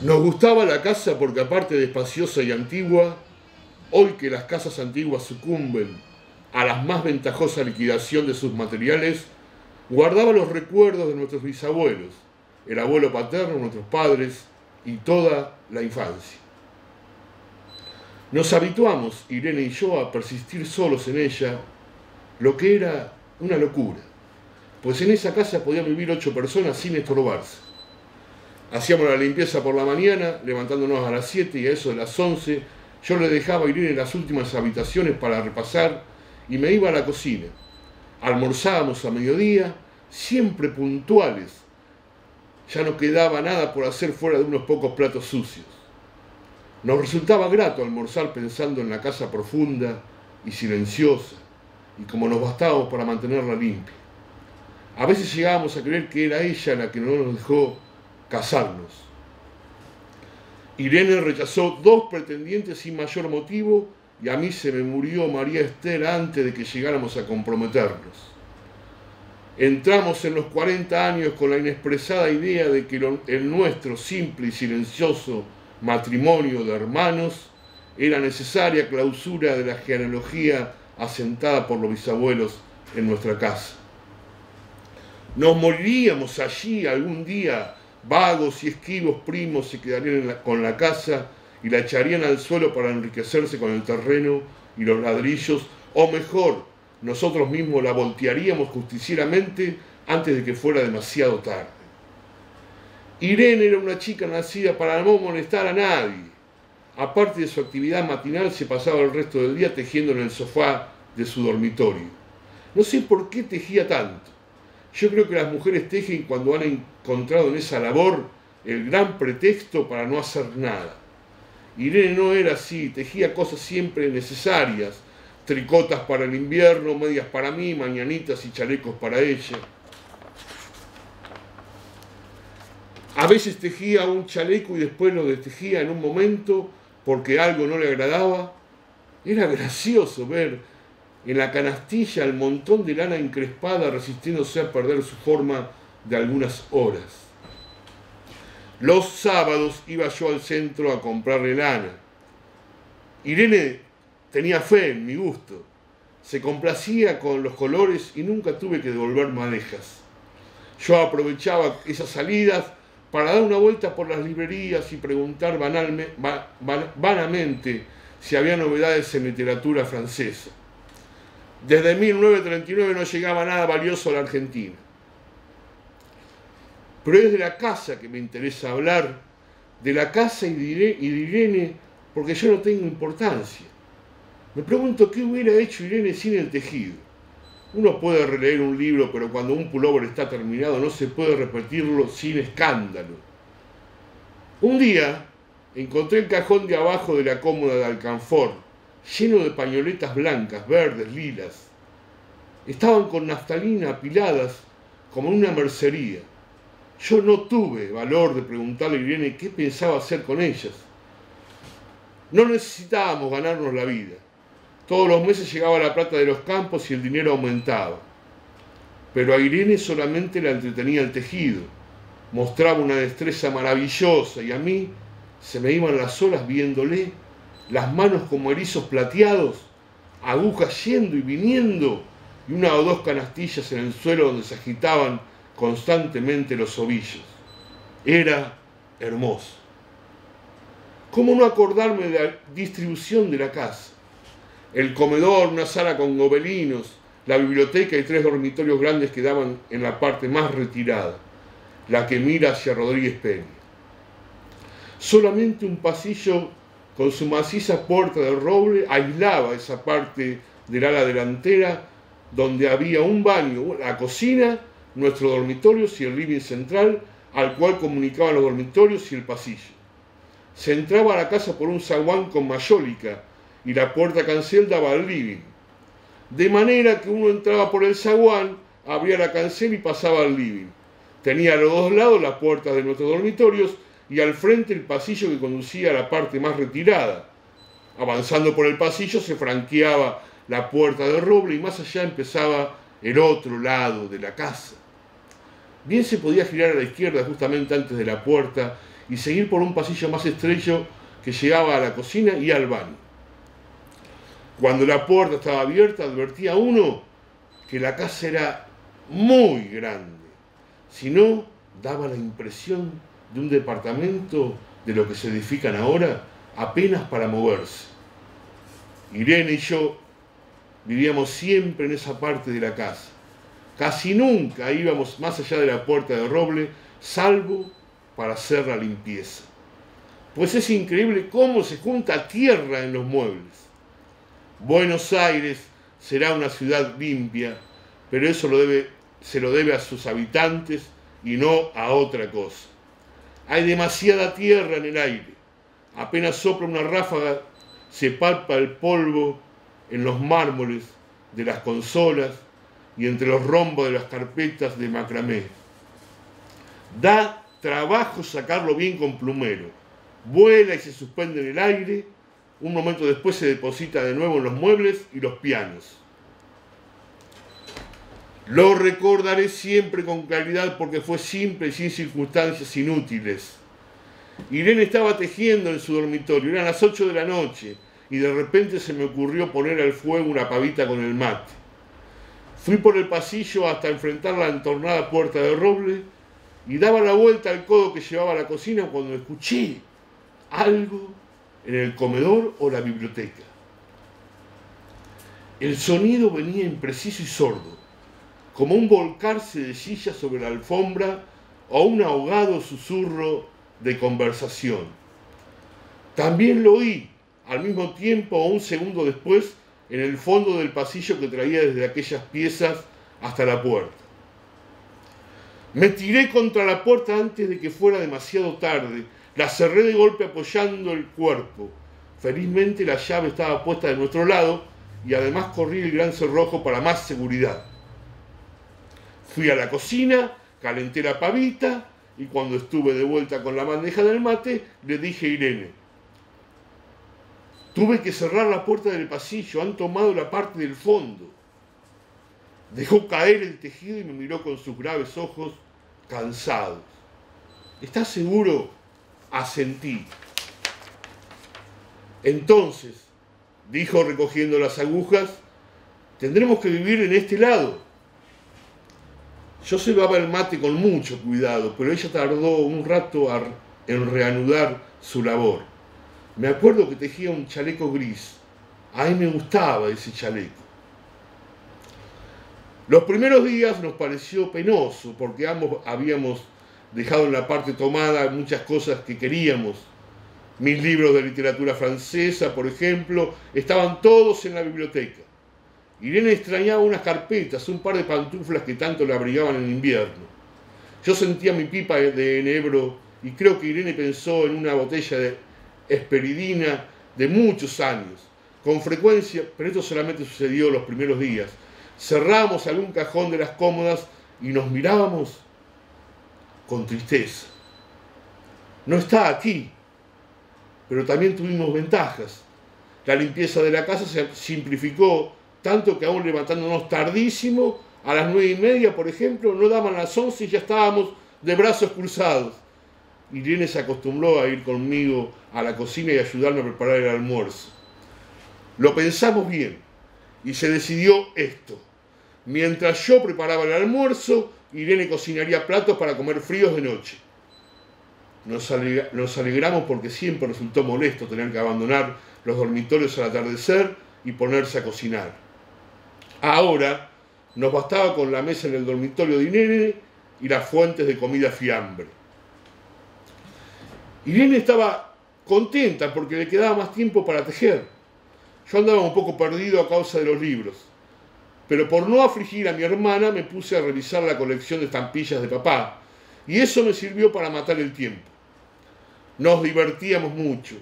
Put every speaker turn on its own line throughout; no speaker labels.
Nos gustaba la casa porque aparte de espaciosa y antigua, hoy que las casas antiguas sucumben a la más ventajosa liquidación de sus materiales, guardaba los recuerdos de nuestros bisabuelos, el abuelo paterno, nuestros padres y toda la infancia. Nos habituamos, Irene y yo, a persistir solos en ella, lo que era una locura, pues en esa casa podían vivir 8 personas sin estorbarse. Hacíamos la limpieza por la mañana, levantándonos a las 7 y a eso de las 11, yo le dejaba a Irene en las últimas habitaciones para repasar y me iba a la cocina. Almorzábamos a mediodía, siempre puntuales. Ya no quedaba nada por hacer fuera de unos pocos platos sucios. Nos resultaba grato almorzar pensando en la casa profunda y silenciosa, y como nos bastábamos para mantenerla limpia. A veces llegábamos a creer que era ella la que no nos dejó casarnos. Irene rechazó 2 pretendientes sin mayor motivo y a mí se me murió María Esther antes de que llegáramos a comprometernos. Entramos en los 40 años con la inexpresada idea de que el nuestro simple y silencioso matrimonio de hermanos era necesaria clausura de la genealogía asentada por los bisabuelos en nuestra casa. Nos moriríamos allí algún día. Vagos y esquivos primos se quedarían con la casa y la echarían al suelo para enriquecerse con el terreno y los ladrillos, o mejor, nosotros mismos la voltearíamos justicieramente antes de que fuera demasiado tarde. Irene era una chica nacida para no molestar a nadie. Aparte de su actividad matinal, se pasaba el resto del día tejiendo en el sofá de su dormitorio. No sé por qué tejía tanto. Yo creo que las mujeres tejen cuando han encontrado en esa labor el gran pretexto para no hacer nada. Irene no era así, tejía cosas siempre necesarias, tricotas para el invierno, medias para mí, mañanitas y chalecos para ella. A veces tejía un chaleco y después lo destejía en un momento porque algo no le agradaba. Era gracioso ver en la canastilla el montón de lana encrespada resistiéndose a perder su forma de algunas horas. Los sábados iba yo al centro a comprarle lana. Irene tenía fe en mi gusto. Se complacía con los colores y nunca tuve que devolver madejas. Yo aprovechaba esas salidas para dar una vuelta por las librerías y preguntar vanamente si había novedades en literatura francesa. Desde 1939 no llegaba nada valioso a la Argentina. Pero es de la casa que me interesa hablar, de la casa y de Irene, porque yo no tengo importancia. Me pregunto qué hubiera hecho Irene sin el tejido. Uno puede releer un libro, pero cuando un pullover está terminado no se puede repetirlo sin escándalo. Un día encontré el cajón de abajo de la cómoda de alcanfor, lleno de pañoletas blancas, verdes, lilas. Estaban con naftalina apiladas como en una mercería. Yo no tuve valor de preguntarle a Irene qué pensaba hacer con ellas. No necesitábamos ganarnos la vida. Todos los meses llegaba la plata de los campos y el dinero aumentaba. Pero a Irene solamente la entretenía el tejido. Mostraba una destreza maravillosa y a mí se me iban las horas viéndole, las manos como erizos plateados, agujas yendo y viniendo y 1 o 2 canastillas en el suelo donde se agitaban constantemente los ovillos. Era hermoso. ¿Cómo no acordarme de la distribución de la casa? El comedor, una sala con gobelinos, la biblioteca y 3 dormitorios grandes que daban en la parte más retirada, la que mira hacia Rodríguez Peña. Solamente un pasillo con su maciza puerta de roble aislaba esa parte del ala delantera donde había un baño, la cocina, nuestros dormitorios y el living central, al cual comunicaban los dormitorios y el pasillo. Se entraba a la casa por un zaguán con mayólica y la puerta cancel daba al living. De manera que uno entraba por el zaguán, abría la cancel y pasaba al living. Tenía a los 2 lados las puertas de nuestros dormitorios y al frente el pasillo que conducía a la parte más retirada. Avanzando por el pasillo se franqueaba la puerta de roble y más allá empezaba el otro lado de la casa. Bien se podía girar a la izquierda justamente antes de la puerta y seguir por un pasillo más estrecho que llegaba a la cocina y al baño. Cuando la puerta estaba abierta, advertía a uno que la casa era muy grande. Si no, daba la impresión de un departamento de lo que se edifican ahora, apenas para moverse. Irene y yo vivíamos siempre en esa parte de la casa. Casi nunca íbamos más allá de la puerta de roble, salvo para hacer la limpieza. Pues es increíble cómo se junta tierra en los muebles. Buenos Aires será una ciudad limpia, pero eso se lo debe a sus habitantes y no a otra cosa. Hay demasiada tierra en el aire. Apenas sopla una ráfaga, se palpa el polvo en los mármoles de las consolas y entre los rombos de las carpetas de macramé. Da trabajo sacarlo bien con plumero. Vuela y se suspende en el aire. Un momento después se deposita de nuevo en los muebles y los pianos. Lo recordaré siempre con claridad porque fue simple y sin circunstancias inútiles. Irene estaba tejiendo en su dormitorio, eran las 8 de la noche y de repente se me ocurrió poner al fuego una pavita con el mate. Fui por el pasillo hasta enfrentar la entornada puerta de roble y daba la vuelta al codo que llevaba a la cocina cuando escuché algo en el comedor o la biblioteca. El sonido venía impreciso y sordo, como un volcarse de sillas sobre la alfombra o un ahogado susurro de conversación. También lo oí, al mismo tiempo o un segundo después, en el fondo del pasillo que traía desde aquellas piezas hasta la puerta. Me tiré contra la puerta antes de que fuera demasiado tarde. La cerré de golpe apoyando el cuerpo. Felizmente la llave estaba puesta de nuestro lado y además corrí el gran cerrojo para más seguridad. Fui a la cocina, calenté la pavita y cuando estuve de vuelta con la bandeja del mate, le dije a Irene: tuve que cerrar la puerta del pasillo, han tomado la parte del fondo. Dejó caer el tejido y me miró con sus graves ojos cansados. ¿Estás seguro? Asentí. Entonces, dijo recogiendo las agujas, tendremos que vivir en este lado. Yo cebaba el mate con mucho cuidado, pero ella tardó un rato en reanudar su labor. Me acuerdo que tejía un chaleco gris. A mí me gustaba ese chaleco. Los primeros días nos pareció penoso porque ambos habíamos dejado en la parte tomada muchas cosas que queríamos. Mis libros de literatura francesa, por ejemplo, estaban todos en la biblioteca. Irene extrañaba unas carpetas, un par de pantuflas que tanto le abrigaban en invierno. Yo sentía mi pipa de enebro y creo que Irene pensó en una botella de esperidina de muchos años. Con frecuencia, pero esto solamente sucedió los primeros días, cerrábamos algún cajón de las cómodas y nos mirábamos con tristeza. No está aquí, pero también tuvimos ventajas. La limpieza de la casa se simplificó, tanto que aún levantándonos tardísimo, a las 9:30, por ejemplo, no daban las 11 y ya estábamos de brazos cruzados. Irene se acostumbró a ir conmigo a la cocina y ayudarme a preparar el almuerzo. Lo pensamos bien y se decidió esto. Mientras yo preparaba el almuerzo, Irene cocinaría platos para comer fríos de noche. Nos alegramos porque siempre resultó molesto tener que abandonar los dormitorios al atardecer y ponerse a cocinar. Ahora nos bastaba con la mesa en el dormitorio de Irene y las fuentes de comida fiambre. Irene estaba contenta porque le quedaba más tiempo para tejer. Yo andaba un poco perdido a causa de los libros, pero por no afligir a mi hermana me puse a revisar la colección de estampillas de papá y eso me sirvió para matar el tiempo. Nos divertíamos mucho,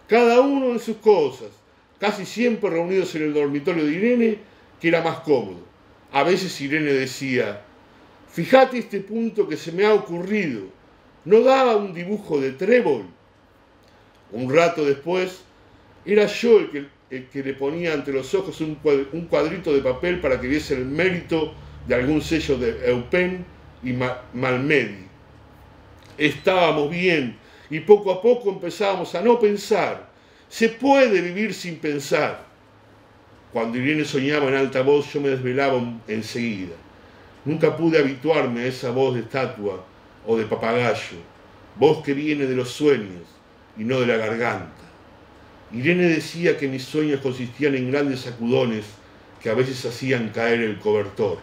cada uno en sus cosas, casi siempre reunidos en el dormitorio de Irene, que era más cómodo. A veces Irene decía: fíjate este punto que se me ha ocurrido, ¿no daba un dibujo de trébol? Un rato después, era yo el que le ponía ante los ojos un cuadrito de papel para que viese el mérito de algún sello de Eupen y Malmedy. Estábamos bien y poco a poco empezábamos a no pensar. Se puede vivir sin pensar. Cuando Irene soñaba en alta voz, yo me desvelaba enseguida. Nunca pude habituarme a esa voz de estatua o de papagayo, voz que viene de los sueños y no de la garganta. Irene decía que mis sueños consistían en grandes sacudones que a veces hacían caer el cobertor.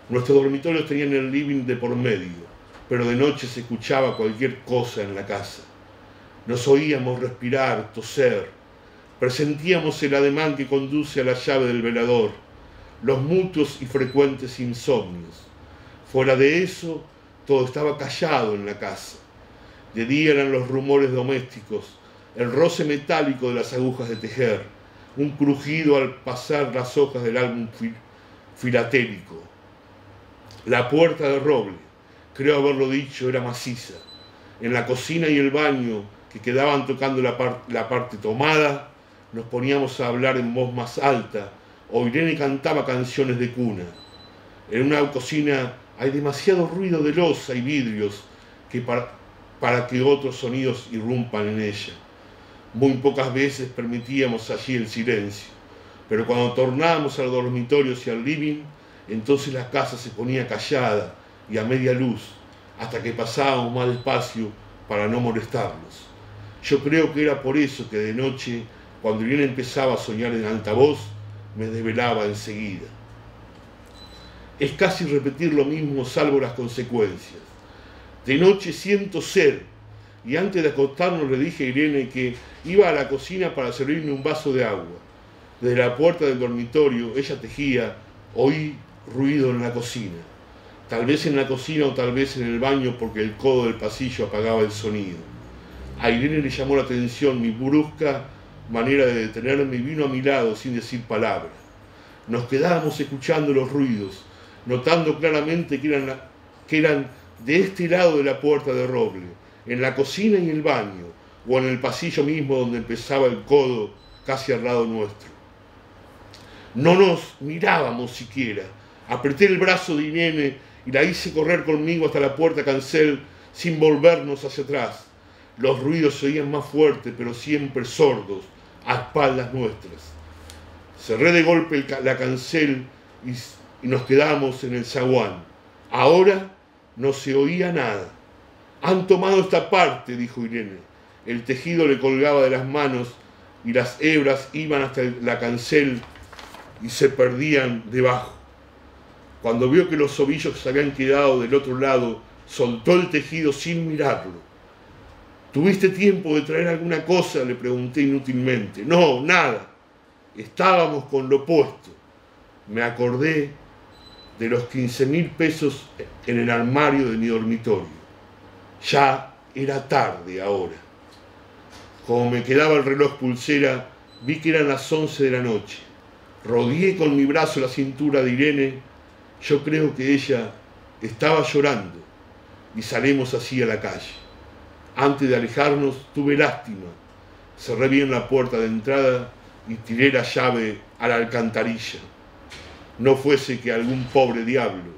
Nuestros dormitorios tenían el living de por medio, pero de noche se escuchaba cualquier cosa en la casa. Nos oíamos respirar, toser, presentíamos el ademán que conduce a la llave del velador, los mutuos y frecuentes insomnios. Fuera de eso, todo estaba callado en la casa. De día eran los rumores domésticos, el roce metálico de las agujas de tejer, un crujido al pasar las hojas del álbum filatélico. La puerta de roble, creo haberlo dicho, era maciza. En la cocina y el baño, que quedaban tocando la parte tomada, nos poníamos a hablar en voz más alta, o Irene cantaba canciones de cuna. En una cocina hay demasiado ruido de loza y vidrios para que otros sonidos irrumpan en ella. Muy pocas veces permitíamos allí el silencio, pero cuando tornábamos a los dormitorios y al living, entonces la casa se ponía callada y a media luz, hasta que pasábamos más despacio para no molestarlos. Yo creo que era por eso que de noche, cuando Irene empezaba a soñar en alta voz, me desvelaba enseguida. Es casi repetir lo mismo salvo las consecuencias. De noche siento sed, y antes de acostarnos le dije a Irene que iba a la cocina para servirme un vaso de agua. Desde la puerta del dormitorio ella tejía, oí ruido en la cocina. Tal vez en la cocina o tal vez en el baño porque el codo del pasillo apagaba el sonido. A Irene le llamó la atención mi brusca manera de detenerme y vino a mi lado sin decir palabra. Nos quedábamos escuchando los ruidos, notando claramente que eran de este lado de la puerta de roble, en la cocina y el baño, o en el pasillo mismo donde empezaba el codo casi al lado nuestro. No nos mirábamos siquiera. Apreté el brazo de Irene y la hice correr conmigo hasta la puerta cancel sin volvernos hacia atrás. Los ruidos se oían más fuertes, pero siempre sordos, a espaldas nuestras. Cerré de golpe la cancel y nos quedamos en el zaguán. Ahora no se oía nada. Han tomado esta parte, dijo Irene. El tejido le colgaba de las manos y las hebras iban hasta la cancel y se perdían debajo. Cuando vio que los ovillos se habían quedado del otro lado, soltó el tejido sin mirarlo. ¿Tuviste tiempo de traer alguna cosa?, le pregunté inútilmente. No, nada. Estábamos con lo puesto. Me acordé de los 15.000 pesos en el armario de mi dormitorio. Ya era tarde ahora. Como me quedaba el reloj pulsera, vi que eran las 11 de la noche. Rodeé con mi brazo la cintura de Irene. Yo creo que ella estaba llorando y salimos así a la calle. Antes de alejarnos tuve lástima. Cerré bien la puerta de entrada y tiré la llave a la alcantarilla. No fuese que a algún pobre diablo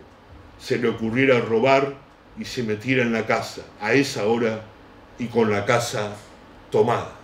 se le ocurriera robar y se metiera en la casa a esa hora y con la casa tomada.